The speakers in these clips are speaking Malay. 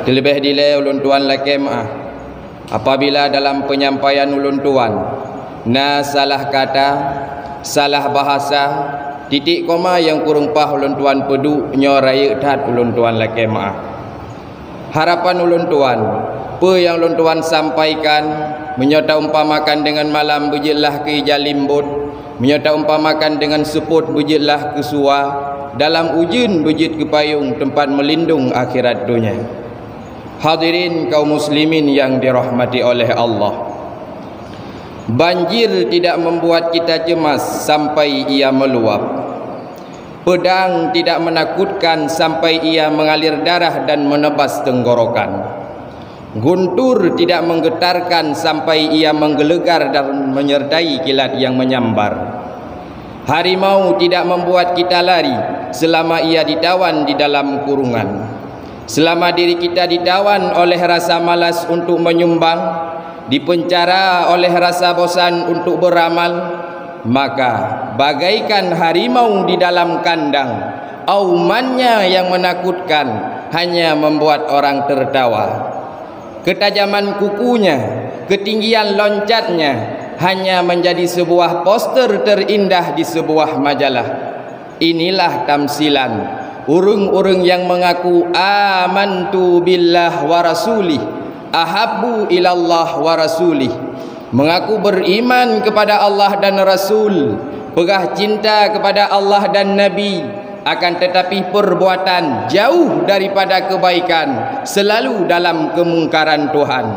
Terlebih dile ulun tuan lakemah, apabila dalam penyampaian ulun tuan salah kata, salah bahasa, titik koma yang kurang pah ulun tuan pedu nyoraya tat ulun tuan lakemah. Harapan ulun tuan, apa yang ulun tuan sampaikan menyata umpamakan dengan malam bujitlah ke jalimbut, menyata umpamakan dengan seput bujitlah ke suar, dalam ujun bujit ke payung tempat melindung akhirat dunia. Hadirin kaum muslimin yang dirahmati oleh Allah, banjir tidak membuat kita cemas sampai ia meluap. Pedang tidak menakutkan sampai ia mengalir darah dan menebas tenggorokan. Guntur tidak menggetarkan sampai ia menggelegar dan menyertai kilat yang menyambar. Harimau tidak membuat kita lari selama ia ditawan di dalam kurungan. Selama diri kita ditawan oleh rasa malas untuk menyumbang, dipenjara oleh rasa bosan untuk beramal, maka bagaikan harimau di dalam kandang, aumannya yang menakutkan hanya membuat orang tertawa. Ketajaman kukunya, ketinggian loncatnya hanya menjadi sebuah poster terindah di sebuah majalah. Inilah tamsilan urung-urung yang mengaku amantu billah wa rasulih ahabbu ilallah wa rasulih, mengaku beriman kepada Allah dan Rasul, pegah cinta kepada Allah dan Nabi, akan tetapi perbuatan jauh daripada kebaikan, selalu dalam kemungkaran Tuhan.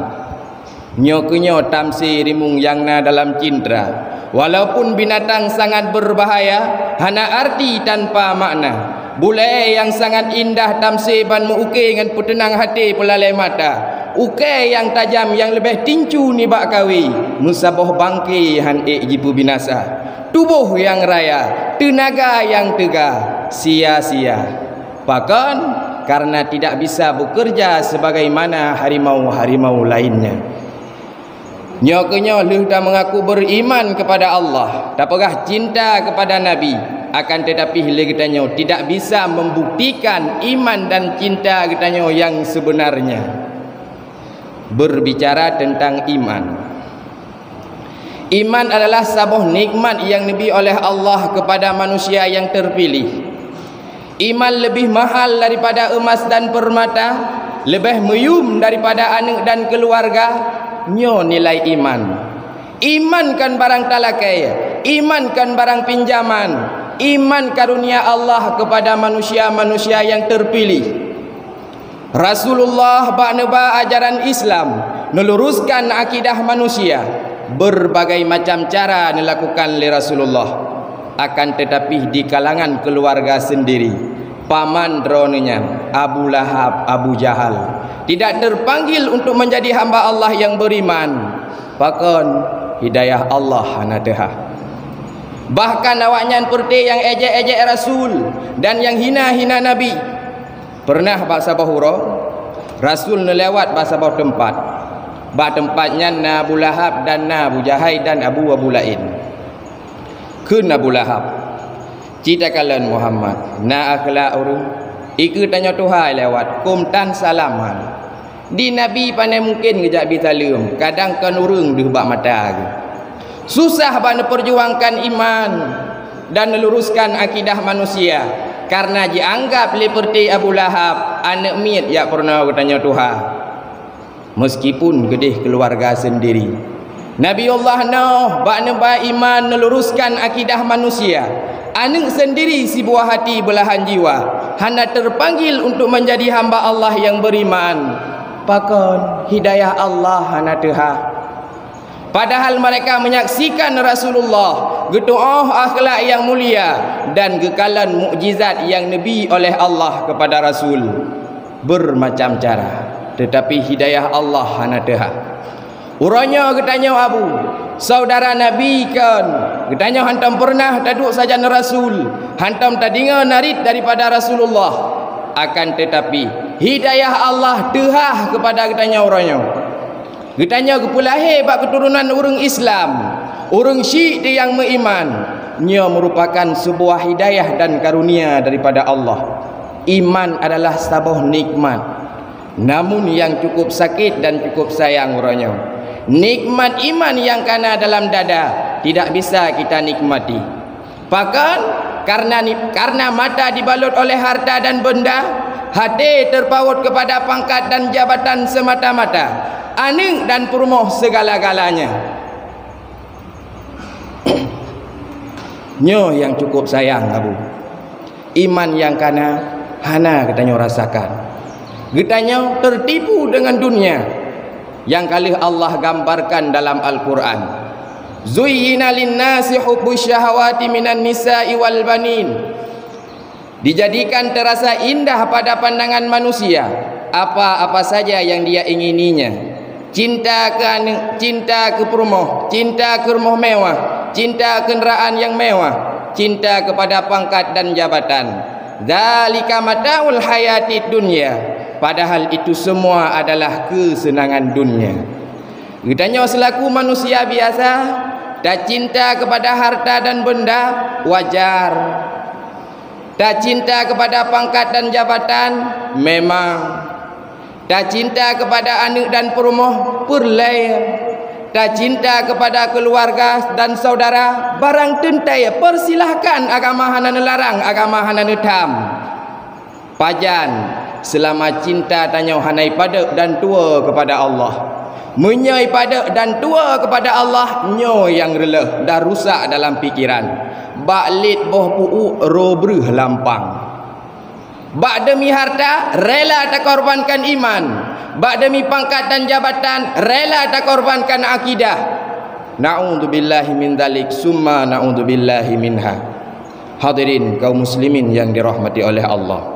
Nyo-kenyo tamsi rimung yang na dalam cinta, walaupun binatang sangat berbahaya, hana arti tanpa makna. Bule yang sangat indah tamsi ban muuke dengan petenang hati pelalai mata, uke yang tajam yang lebih tincu ni bak kawi, musaboh bangki han jipu binasa. Tubuh yang raya, tenaga yang tegak, sia-sia. Bahkan karena tidak bisa bekerja sebagaimana harimau-harimau lainnya. Nyokenyo dah mengaku beriman kepada Allah, tak pegah cinta kepada Nabi, akan tetapi katanya tidak bisa membuktikan iman dan cinta katanya yang sebenarnya. Berbicara tentang iman, iman adalah sebuah nikmat yang diberi oleh Allah kepada manusia yang terpilih. Iman lebih mahal daripada emas dan permata, lebih meyum daripada anak dan keluarga. Nyo nilai iman. Iman kan barang talakai, iman kan barang pinjaman, iman karunia Allah kepada manusia-manusia yang terpilih. Rasulullah ba'neba ajaran Islam meluruskan akidah manusia. Berbagai macam cara dilakukan oleh Rasulullah, akan tetapi di kalangan keluarga sendiri, paman dronenya Abu Lahab, Abu Jahal tidak terpanggil untuk menjadi hamba Allah yang beriman. Bahkan hidayah Allah hanateha. Bahkan awaknya seperti yang ejek-ejek Rasul dan yang hina-hina Nabi. Pernah bahasa bahura Rasul nelewat bahasa bawah tempat. Bah tempatnya na Abu Lahab dan na Abu Jahal dan Abu Lain. Kun Abu Lahab, cita kalian Muhammad na akhlak urung ikut tanya Tuhan lewat kumtan salaman. Di Nabi pandai mungkin kejap bisalum, kadang kan urung dihubak mata. Susah bana perjuangkan iman dan meluruskan akidah manusia, karena dianggap seperti Abu Lahab anak mit yang pernah bertanya Tuhan. Meskipun gedeh keluarga sendiri, Nabi Allah Nuh bak iman meluruskan akidah manusia, anak sendiri si buah hati belahan jiwa, hana terpanggil untuk menjadi hamba Allah yang beriman. Pakon hidayah Allah hana teha. Padahal mereka menyaksikan Rasulullah getu'ah akhlak yang mulia dan gekalan mukjizat yang nabi oleh Allah kepada Rasul bermacam cara, tetapi hidayah Allah hana teha. Uranya ketanya Abu, saudara Nabi kan, ketanya hantam pernah taduk saja Rasul, hantam tadinga narit daripada Rasulullah. Akan tetapi hidayah Allah tehah kepada ketanya orangnya. Ketanya kepulahe bak keturunan urang Islam, urang Syiik dia yang beriman. Nya merupakan sebuah hidayah dan karunia daripada Allah. Iman adalah sebuah nikmat. namun yang cukup sakit dan cukup sayang urangnya. Nikmat iman yang kana dalam dada tidak bisa kita nikmati. Bahkan karena mata dibalut oleh harta dan benda, hati terpaut kepada pangkat dan jabatan semata-mata, aning dan perumoh segala-galanya. Nyo yang cukup sayang Abu. Iman yang kana hana katanya rasakan. Katanya tertipu dengan dunia yang kali Allah gambarkan dalam Al-Quran. Zuyyina lin-nasi hubbus syahawati minan nisa'i wal banin. Dijadikan terasa indah pada pandangan manusia apa-apa saja yang dia ingininya. Cinta ke perumoh, cinta ke rumah mewah, cinta kenderaan yang mewah, cinta kepada pangkat dan jabatan. Dzalika mataul hayatid dunya. Padahal itu semua adalah kesenangan dunia. Katanya selaku manusia biasa, tak cinta kepada harta dan benda wajar. Tak cinta kepada pangkat dan jabatan memang. Tak cinta kepada anak dan perumoh perlayan. Tak cinta kepada keluarga dan saudara barang tentai. Persilahkan agama hanan larang, agama hanan tam. Pajan selama cinta tanya hanai pada dan tua kepada Allah, menyai pada dan tua kepada Allah, nyo yang releh dah rusak dalam pikiran. Baklit boh puu robreh lampang. Bak demi harta rela tak korbankan iman, bak demi pangkat dan jabatan rela tak korbankan akidah. Na'udzubillahi min dzalik summa na'udzubillahi minha. Hadirin kaum muslimin yang dirahmati oleh Allah.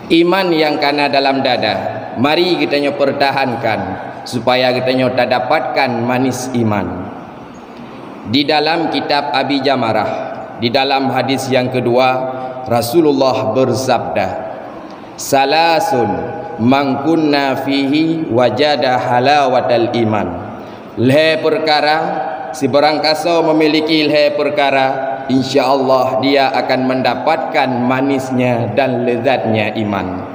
Iman yang kana dalam dada, mari kita pertahankan supaya kita tak dapatkan manis iman. Di dalam kitab Abi Jamarah, di dalam hadis yang kedua, Rasulullah bersabda, salasun man kunna fihi wajada halawatal iman. Lhe perkara, si barang kaso memiliki lhe perkara, InsyaAllah dia akan mendapatkan manisnya dan lezatnya iman.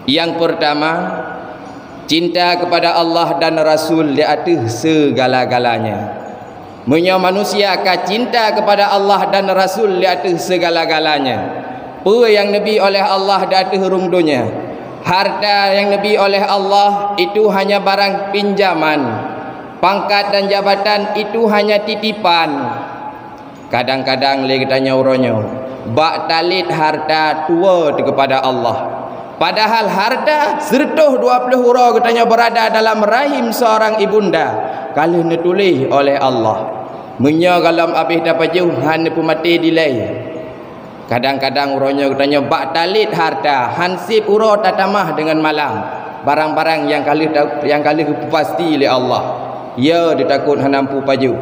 Yang pertama, cinta kepada Allah dan Rasul di atas segala-galanya. Menyo manusia akan cinta kepada Allah dan Rasul di atas segala-galanya. Apa yang Nabi oleh Allah di atas rungdunya, harta yang Nabi oleh Allah itu hanya barang pinjaman. Pangkat dan jabatan itu hanya titipan. Kadang-kadang lagi tanya uronyo, bak talit harta tua kepada Allah. Padahal harta sertuh 20 hurau katanya berada dalam rahim seorang ibunda. Kalau ditulis oleh Allah, menyogalam habis dapat jauh han pun mati delay. Kadang-kadang uronyo katanya bak talit harta hansip uro tatamah dengan malam. Barang-barang yang kali pasti oleh Allah. Ya ditakut hanampu paju.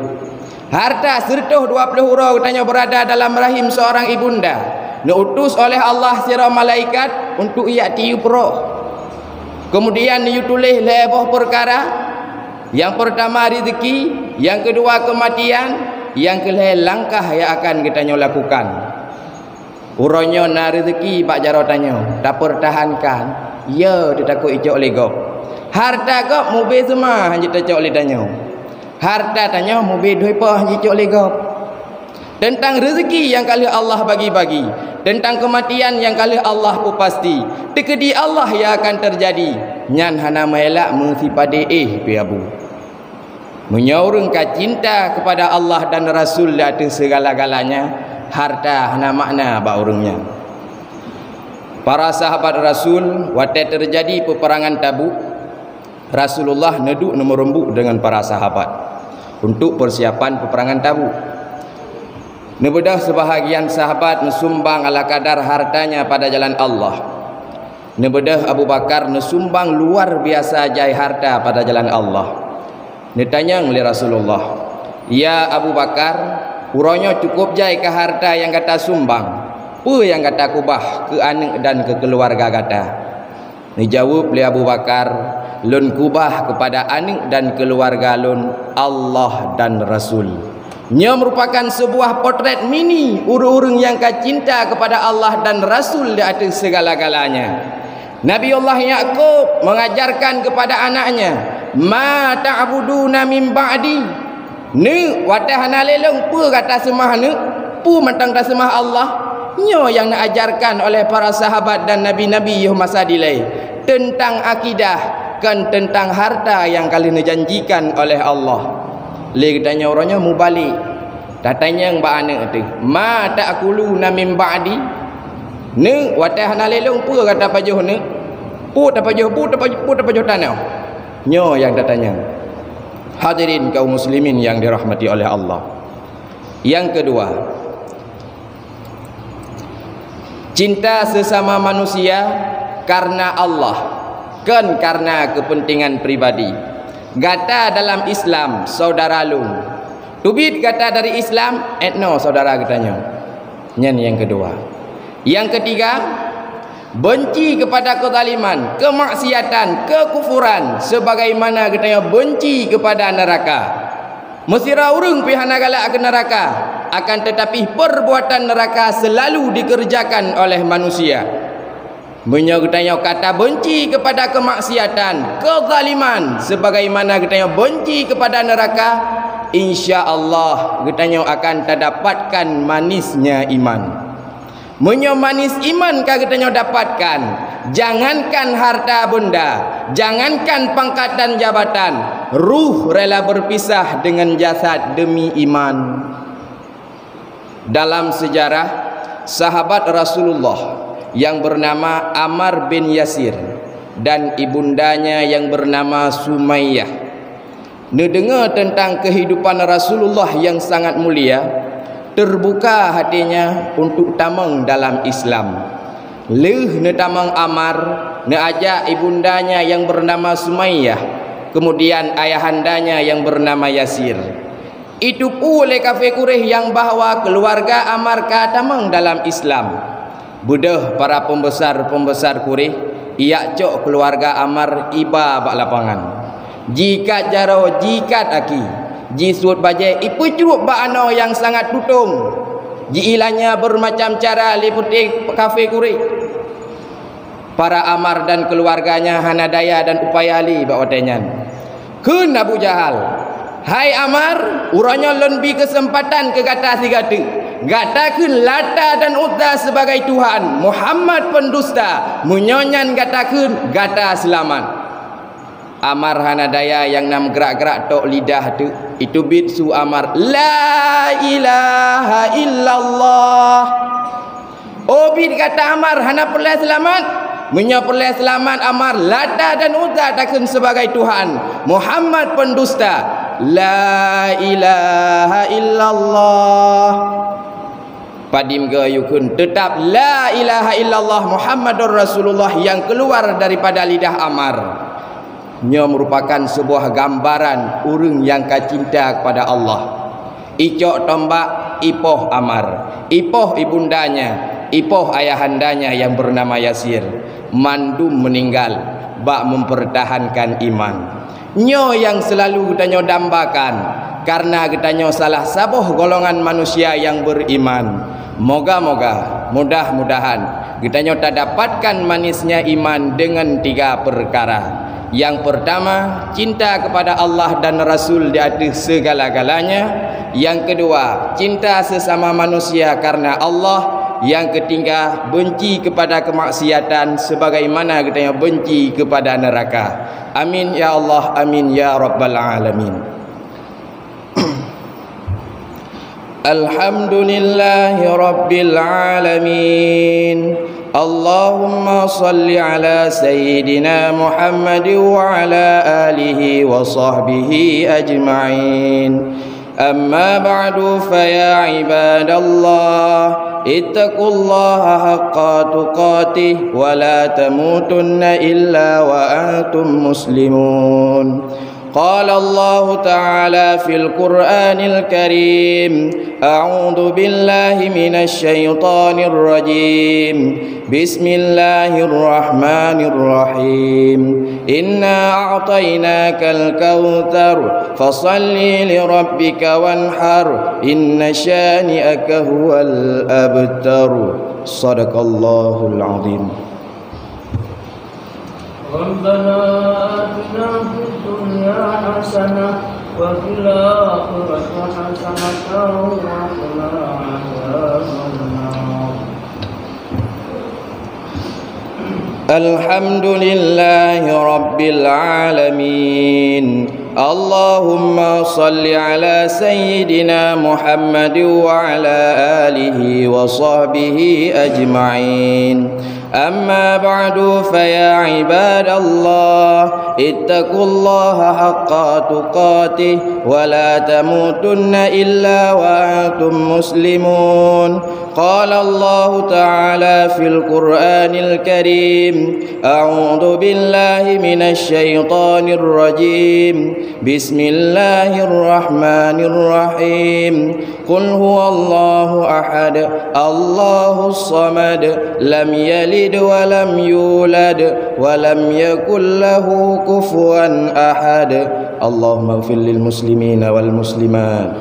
Harta sertuh 20 hurau katanya berada dalam rahim seorang ibunda. Diutus oleh Allah sira malaikat untuk ia tiup roh. Kemudian ia tulis lebah perkara. Yang pertama rezeki, yang kedua kematian, yang kelih langkah yang akan kita lakukan. Uronyo na rezeki bak jaro tanyo, tak pertahankan. Ya ditakut ijok legop. Harta kok mobil semua hanya tercok oleh tanyo. Harta tanya mobil duipa hanya cok legop. Tentang rezeki yang kali Allah bagi-bagi, tentang kematian yang kali Allah pun pasti. Tekedi Allah yang akan terjadi. Nyan hana melak mengsipade piabu. Menyaurungkan cinta kepada Allah dan Rasul di atas segala-galanya, harta hana makna bak urungnya. Para sahabat Rasul waktu terjadi peperangan Tabuk, Rasulullah neduk nomor rembuk dengan para sahabat untuk persiapan peperangan Tabuk. Nebedah sebahagian sahabat mesumbang ala kadar hartanya pada jalan Allah. Nebedah Abu Bakar mesumbang luar biasa jai harta pada jalan Allah. Ditanya oleh Rasulullah, ya Abu Bakar, uronyo cukup jai ke harta yang kata sumbang. Apa yang kata kubah ke anak dan ke keluarga kata? Dijawab oleh Abu Bakar, lun kubah kepada anak dan keluarga lun Allah dan Rasul. Nya merupakan sebuah potret mini urung-urung yang cinta kepada Allah dan Rasul di atas segala-galanya. Nabi Allah Yaqub mengajarkan kepada anaknya, ma ta'buduna min ba'di. Ne watah na lelong pu kata semah ne, pu mentang dah semah Allah. Nyo yang nak ajarkan oleh para sahabat dan nabi-nabi yuh masa dilai tentang akidah kan tentang harta yang kali dijanjikan oleh Allah. Le katanya orangnya mu balik. Datanya mbak anak tu, ma ta'kuluna min ba'di. Ne watah na lelong pu kata pajuh ne. Pu tak pajuh tanah. Nyo yang datanya. Hadirin kaum muslimin yang dirahmati oleh Allah. Yang kedua, cinta sesama manusia karena Allah, kan karena kepentingan pribadi. Gata dalam Islam saudara lung. Tubit kata dari Islam etno saudara katanya. Nyen yang kedua. Yang ketiga, benci kepada kezaliman, kemaksiatan, kekufuran sebagaimana katanya benci kepada neraka. Mesira urang pihana galak ke neraka, akan tetapi perbuatan neraka selalu dikerjakan oleh manusia. Katanya kata benci kepada kemaksiatan, kezaliman sebagaimana katanya benci kepada neraka, insya-Allah katanya akan terdapatkan manisnya iman. Manis iman katanya dapatkan. Jangankan harta benda, jangankan pangkat dan jabatan, ruh rela berpisah dengan jasad demi iman. Dalam sejarah, sahabat Rasulullah yang bernama Ammar bin Yasir dan ibundanya yang bernama Sumayyah mendengar tentang kehidupan Rasulullah yang sangat mulia, terbuka hatinya untuk tamang dalam Islam. Leh ne tamang Ammar, ne ajak ibundanya yang bernama Sumayyah, kemudian ayahandanya yang bernama Yasir. Itu oleh kafir Quraisy yang bahawa keluarga Ammar ka tamang dalam Islam. Budah para pembesar-pembesar Quraisy, ia cok keluarga Ammar iba bak lapangan. Jika jaro jikat aki, jisut bajai ipu curuk bak ano yang sangat tutung. Jiilanya bermacam cara liputi kafir Quraisy. Para Ammar dan keluarganya hanadaya dan upaya li bak watenyan. Kun Abu Jahal, hai Ammar, uranya lebih kesempatan ke gata si gata. Gatakan Lata dan Uzza sebagai Tuhan, Muhammad pendusta, munyonyan gatakan gata selamat. Ammar hanadaya yang nam gerak-gerak tok lidah tu, itu bitsu Ammar, la ilaha illallah. Obid kata Ammar hana perlu selamat, munya perlu selamat Ammar, Lata dan Uzza takkan sebagai Tuhan, Muhammad pendusta, la ilaha illallah. Padim gayukun tetap la ilaha illallah Muhammadur Rasulullah yang keluar daripada lidah Ammar. Nya merupakan sebuah gambaran urang yang kacinta kepada Allah. Icok tombak ipoh Ammar, ipoh ibundanya, ipoh ayahandanya yang bernama Yasir. Mandum meninggal bak mempertahankan iman. Nyo yang selalu kita dambakan karena kita salah sabuh golongan manusia yang beriman. Moga-moga, mudah-mudahan kita tak dapatkan manisnya iman dengan 3 perkara. Yang pertama, cinta kepada Allah dan Rasul di atas segala-galanya. Yang kedua, cinta sesama manusia karena Allah. Yang ketiga, benci kepada kemaksiatan sebagaimana kita benci kepada neraka. Amin ya Allah, amin ya rabbal alamin. Alhamdulillahi rabbil alamin. Allahumma salli ala sayyidina Muhammad wa ala alihi wa sahbihi ajma'in. Amma ba'du fa ya ibadallah, ittaqullaha haqqa tuqatih wa la tamutunna illa wa antum muslimun. قال الله تعالى في القرآن الكريم أعوذ بالله من الشيطان الرجيم بسم الله الرحمن الرحيم إنا أعطيناك الكوثر فصل لربك وانحر إن شانئك هو الأبتر صدق الله العظيم. ربنا آتنا في الدنيا حسنة وفي الآخرة حسنة وقنا عذاب النار. الحمد لله رب العالمين. اللهم صل على سيدنا محمد وعلى آله وصحبه أجمعين. أما بعد فيا عباد الله اتقوا الله حق تقاته ولا تموتن إلا وأنتم مسلمون. قال الله تعالى في القرآن الكريم: أعوذ بالله من الشيطان الرجيم. بسم الله الرحمن الرحيم. قل هو الله أحد الله الصمد لم يلد ولم يولد ولم يكن له كفوا أحد. اللهم اغفر للمسلمين والمسلمات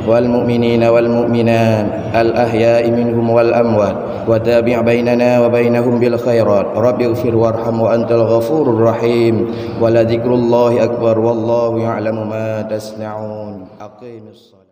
والمؤمنين والمؤمنات الأحياء منهم والأموات وتابع بيننا وبينهم بالخيرات. رب اغفر وارحم وأنت الغفور الرحيم. ولذكر الله أكبر والله يعلم ما تصنعون. أقيم الصلاة.